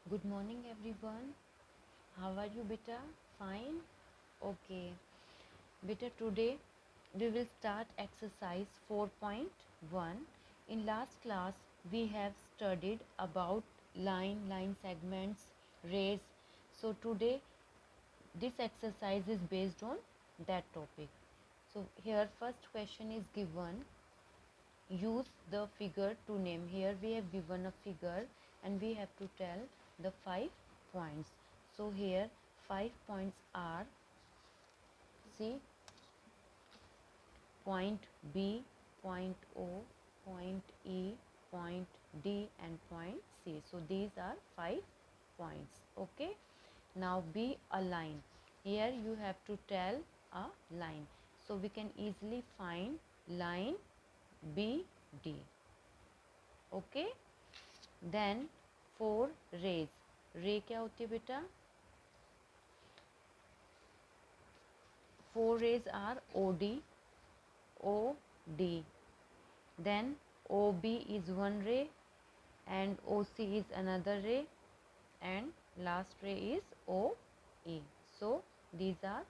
Good morning everyone. How are you beta? Fine? Okay. Beta, today we will start exercise 4.1. In last class we have studied about line segments, rays. So today this exercise is based on that topic. So here first question is given, use the figure to name. Here we have given a figure and we have to tell the 5 points. So here 5 points are, see, point B, point O, point E, point D and point C. So these are 5 points. Okay, now be a line. Here you have to tell a line, so we can easily find line BD. Okay, then 4 rays. रे क्या होती है बेटा? 4 rays are OD, OD. Then OB is one ray and OC is another ray and last ray is OE. So these are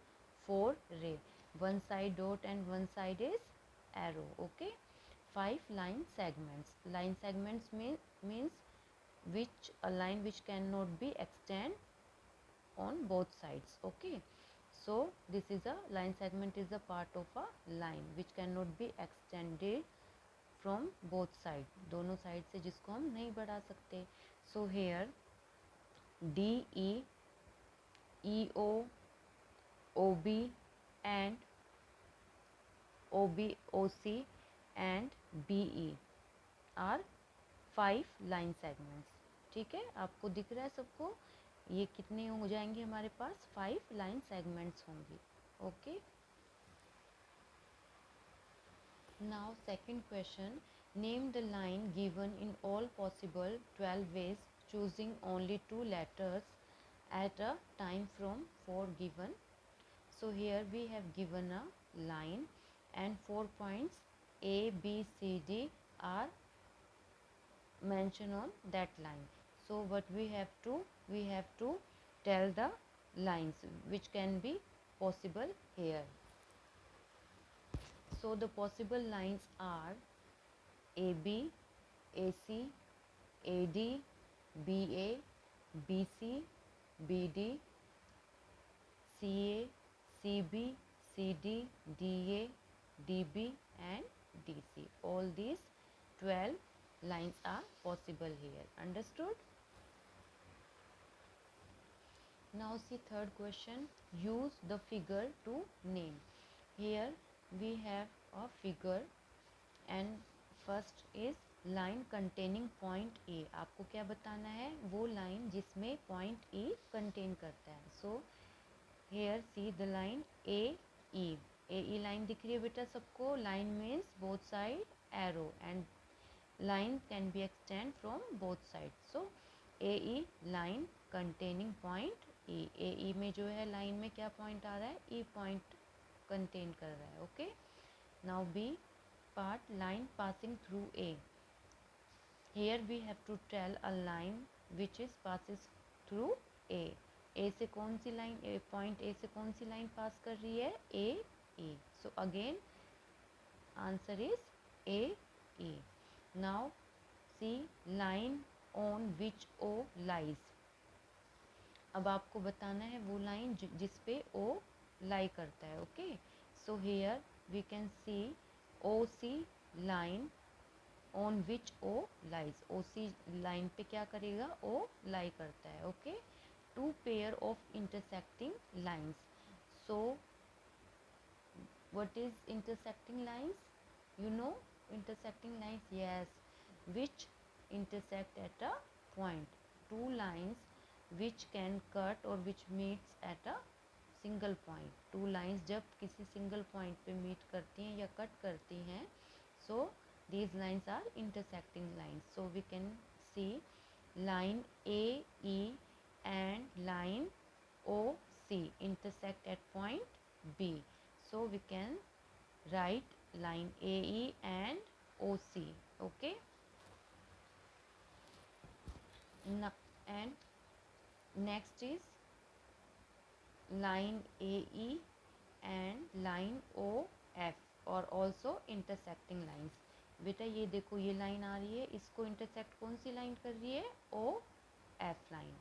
4 ray. One side dot and one side is arrow. Okay, 5 line segments. Line segments means which a line which cannot be extend on both sides. Okay, so this is a line segment is a part of a line which cannot be extended from both side. दोनों side से जिसको हम नहीं बढ़ा सकते. So here DE, EO, OB and OC and BE are 5 line segments. ठीक है, आपको दिख रहा है सबको? ये कितने हो जाएंगे हमारे पास? 5 लाइन सेगमेंट्स होंगी. Okay, now second question, name the line given in all possible 12 ways choosing only 2 letters at a time from 4 given. So here we have given a line and 4 points A, B, C, D are mentioned on that line. So what we have to tell the lines which can be possible here. So the possible lines are AB, AC, AD, BA, BC, BD, CA, CB, CD, DA, DB and DC. All these 12 lines are possible here. Understood? Now see third question, use the figure to name. Here we have a figure and first is line containing point A. आपको क्या बताना है? वो line जिसमें point E contain करता है. So here see the line AE. AE line दिख रही है बेटा सबको? Line means both side arrow and line can be extend from both sides. So AE line containing point E. AE में जो है line में क्या point आ रहा है? E point contain कर रहा है. Okay, now B part, line passing through A. Here we have to tell a line which is passes through A. A से कौन सी line, point A से कौन सी line pass कर रही है? AE. So again answer is AE. Now see line on which O lies. अब आपको बताना है वो लाइन जिस पे O लाई करता है. Okay, so here we can see OC line on which O lies. OC line पे क्या करेगा? O लाई करता है. Okay, two pair of intersecting lines. So what is intersecting lines? You know intersecting lines? Yes, which intersect at a point. Two lines which can cut or which meets at a single point. Two lines जब किसी single point पे meet करती हैं या cut करती हैं, so these lines are intersecting lines. So we can see line AE and line OC intersect at point B. So we can write line AE and OC. Okay, and next is line AE and line OF और also intersecting lines. बेटा ये देखो ये line आ रही है, इसको intersect कौन सी line कर रही है? OF line.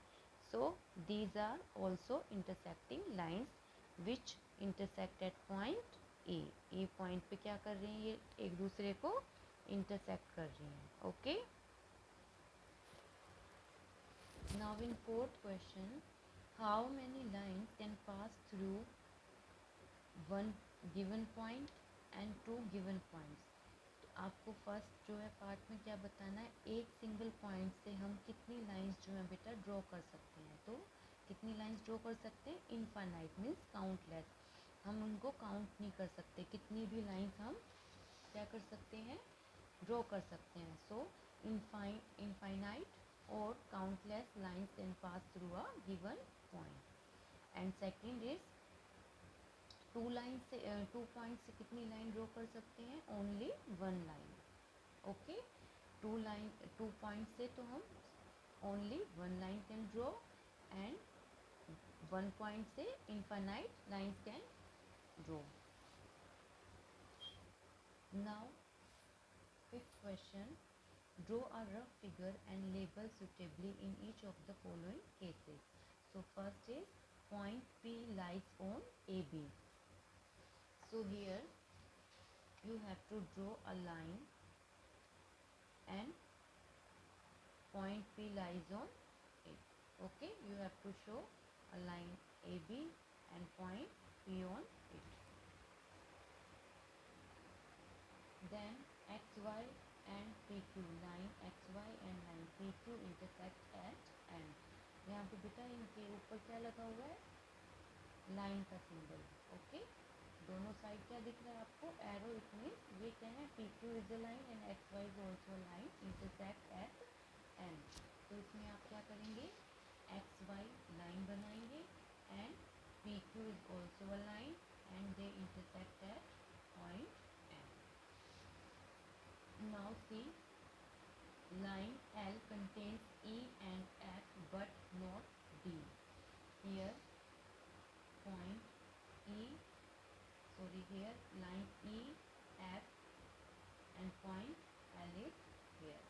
So these are also intersecting lines which intersect at point A. A point पे क्या कर रहे हैं? ये एक दूसरे को intersect कर रही हैं. Okay. Now in fourth question, how many lines can pass through one given point and two given points? तो आपको फर्स्ट जो है पार्ट में क्या बताना है, एक सिंगल पॉइंट से हम कितनी लाइंस जो है बेटा ड्रॉ कर सकते हैं. तो कितनी लाइंस ड्रॉ कर सकते हैं? Infinite means countless. हम उनको काउंट नहीं कर सकते, कितनी भी लाइंस हम क्या कर सकते हैं? ड्रॉ कर सकते हैं. सो इनफाइनाइट और countless lines can pass through a given point. And second is to line से टू पॉइंट से कितनी लाइन ड्रॉ कर सकते हैं? Only one line. Okay. Two point से तो हम only one line can draw and one point से infinite lines can draw. Now fifth question, draw a rough figure and label suitably in each of the following cases. So first is point P lies on AB. So here you have to draw a line and point P lies on it. Okay, you have to show a line AB and point P on it. Then XY and PQ, line XY and line PQ intersect at N. यहाँ पे बेटा इनके ऊपर क्या लगा हुआ है? Line का सिंबल. ओके. दोनों साइड क्या दिख रहा है आपको? एरो. इट मीन्स ये क्या है? PQ is a line and XY is also line intersect at N. तो इसमें आप क्या करेंगे? XY लाइन बनाएंगे and PQ is also a line and they intersect at point N. Now see, line L contains E and F but not D. Here here line E, F and point L is here.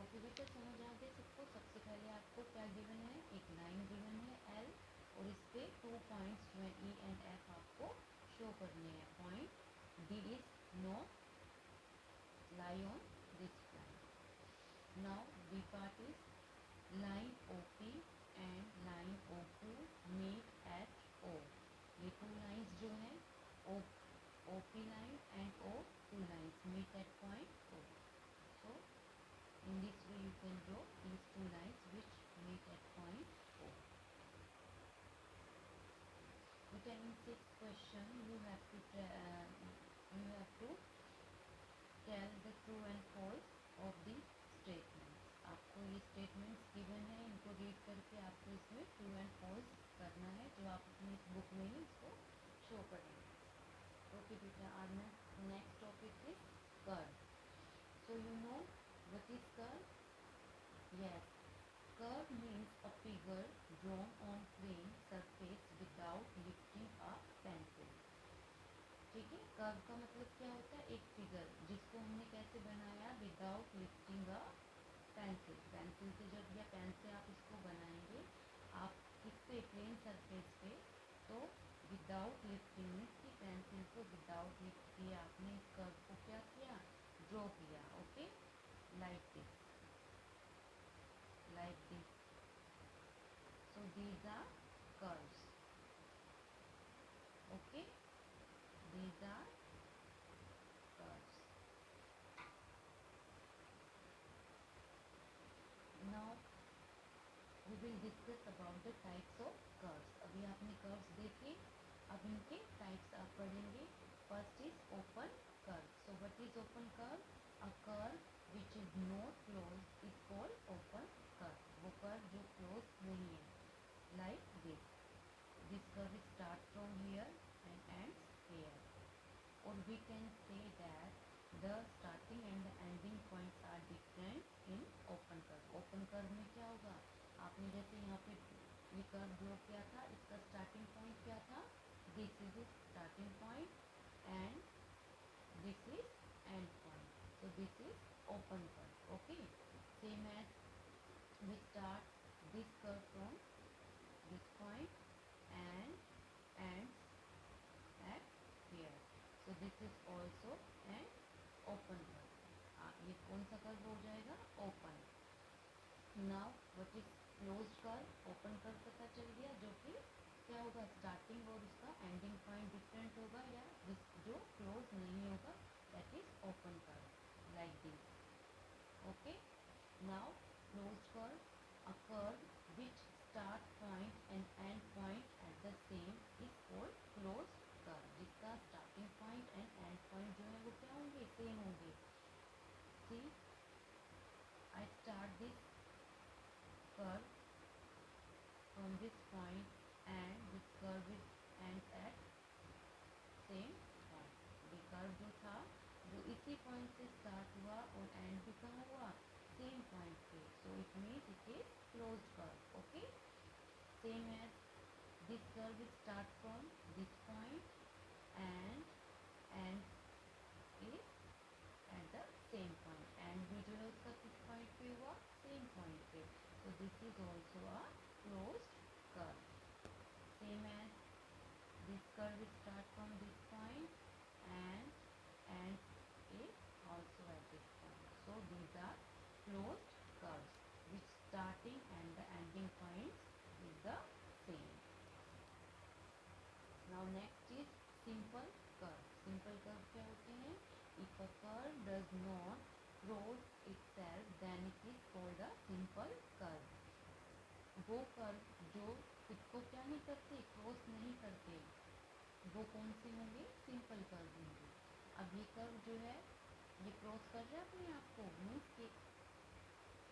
Okay बेटा, समझ आ गया सबको? सबसे पहले आपको क्या given है? एक लाइन गिवन है L और इस पे टू पॉइंट्स जो है E एंड F आपको शो करने हैं. Point D is not lie on this line. Now B part is line OP and line OQ meet at O. ये टू लाइन्स जो हैं OP line and OQ lines meet at point O. So in this way you can draw these two lines which meet at point O. But in sixth question you have to tell the true and false of the statements. आपको ये statements given है, इनको read करके आपको इसमें true and false करना है, जो आप अपनी बुक में ही इसको show करेंगे. Okay बेटा, our next topic is curve. So you know what is curve? Yes, curve means a figure drawn on plane surface without lifting a pencil. ठीक है. कर्व का मतलब क्या होता है? एक फिगर जिसको हमने कैसे बनाया? Without lifting a pencil. Pencil से जब या पेन से आप इसको बनाएंगे, आप किस पे? प्लेन सरफेस पे. तो विदाउट लिफ्टिंग मीन्स कि पेंसिल को विदाउट लिफ्ट किया आपने इस कर्व को क्या किया? ड्रॉ किया. Okay, like this, like this. So these are curves. Okay, these are curves. Now we will discuss about the types of curves. अभी आपने curves देखे, अब इनके types आप पढ़ेंगे. First is open curve. So what is open curve? A curve which is not closed is called open curve. वो curve जो closed नहीं है, like this. This curve starts from here and ends here. Or we can say that the starting and the ending points are different in open curve. Open curve में क्या होगा, आपने जैसे यहाँ पे ये कर्व ड्रॉ किया था, इसका स्टार्टिंग पॉइंट क्या था, this is starting point and this is end point, so this is open curve. Okay, same as we start this curve from this point and ends at here, so this is also an open curve. ये कौन सा curve हो जाएगा, open. Now what is closed curve, open curve पता चल गया, जो कि क्या होगा, स्टार्टिंग और उसका एंडिंग पॉइंट डिफरेंट होगा, या जो क्लोज नहीं होगा, that is open curve, like this. Okay, now closed curve, a curve which start point and end point at the same is called closed curve, जिसका starting point and end point जो है वो क्या होंगे, same होंगे. See, I start this curve from this point and this curve is ends at same point. ये curve जो था वो इसी पॉइंट से स्टार्ट हुआ और एंड भी कहाँ हुआ, सेम पॉइंट पे, so it means it is closed curve. Okay, same as this curve will start from this point and is at the same point, and भी जो है उसका किस पॉइंट पे हुआ, सेम पॉइंट पे, so this is also a closed curve. Same as this curve will start from this point and is also at this point, so these are closed curves which starting and the ending points is the same. Now next is simple curve. Simple curve क्या होते हैं, if a curve does not cross itself then it is called a simple curve. वो curve जो खुद को क्या नहीं करते, क्रॉस नहीं करते, वो कौन से होंगे, सिंपल कर्व होंगे. अब ये कर्व जो है ये क्रॉस कर रहा है अपने आप को, मीन्स कि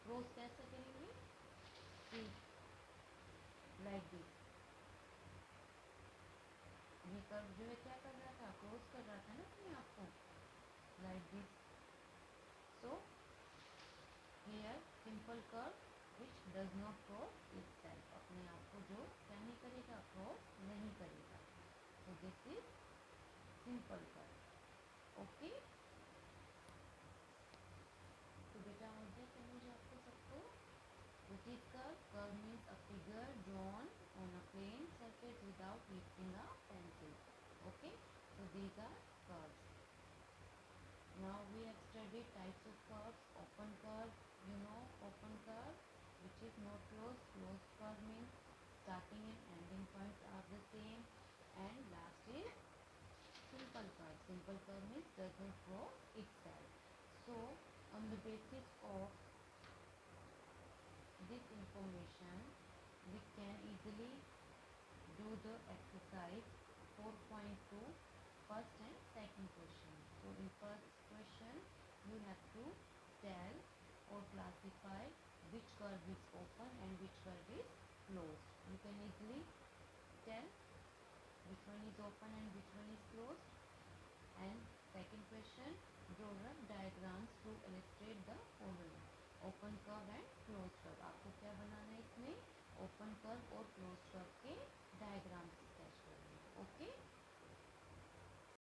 क्रॉस कैसे करेंगे, लाइक दिस. ये कर्व जो है क्या कर रहा था, क्रॉस कर रहा था ना अपने आप को, like this. So here simple curve which does not cross itself, अपने आप को जो क्या नहीं करेगा, क्रॉस नहीं करेगा, so this is simple curve. Okay, तो बेटा हो गया समझ आपको सबको. What is curve? Curve means a figure drawn on a plane surface without lifting a pencil. Okay, so these are curves. Now we have studied types of curves. Open curve, you know, open curve which is not closed. Closed curve means starting and ending points are the same. And last is simple curve. Simple curve means does not cross itself. So on the basis of this information we can easily do the exercise 4.2 first and second question. So in first question you have to tell or classify which curve is open and which curve is closed. You can easily tell which one is open and which one is closed. And second question, draw rough diagrams to illustrate the following. Open curve and close curve, आपको क्या बनाना है इसमें, open curve और close curve के diagrams sketch करने. Okay,